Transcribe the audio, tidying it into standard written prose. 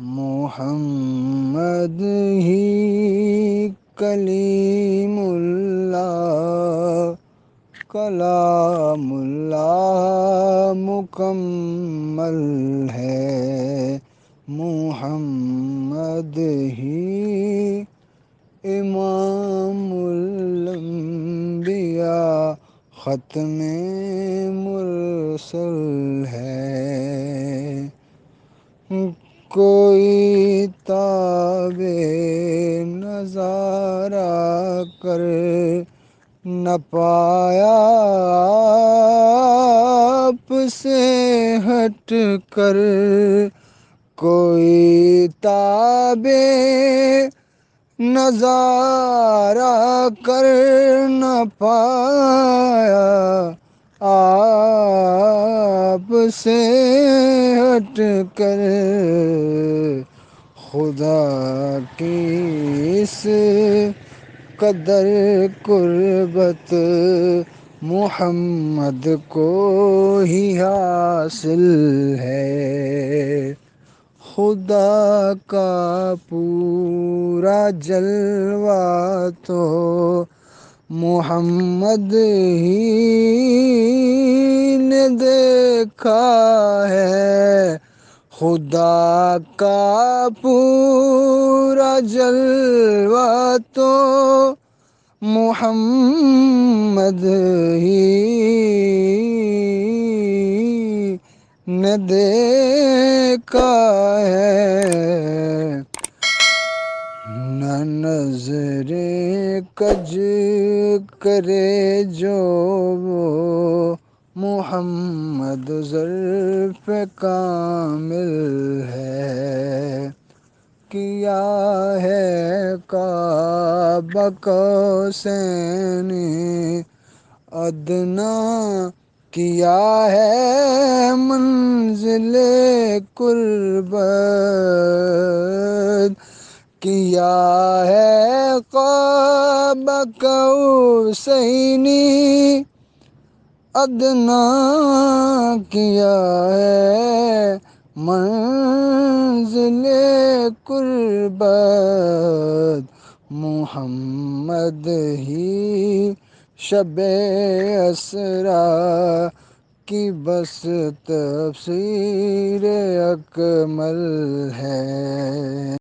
محمد ہی کلیم اللہ، کلام اللہ مکمل ہے، محمد ہی امام الانبیاء ختم مرسل ہے۔ کوئی تاب نظارہ کر نہ پایا آپ سے ہٹ کر، کوئی تاب نظارہ کر نہ پایا آپ سے ہٹ کر، خدا کی اس قدر قربت محمد کو ہی حاصل ہے۔ خدا کا پورا جلوہ تو محمد ہی نے دیکھا ہے، خدا کا پورا جلوہ تو محمد ہی نے دیکھا ہے۔ نہ نظر کج کرے جو وہ محمد ظرف کامل ہے، کیا ہے قاب قوسین ادنیٰ، کیا ہے منزل قربت، کیا ہے قاب قوسین ادنیٰ، کیا ہے منزل قربت، محمد ہی شب اسریٰ کی بس تفسیر اکمل ہے۔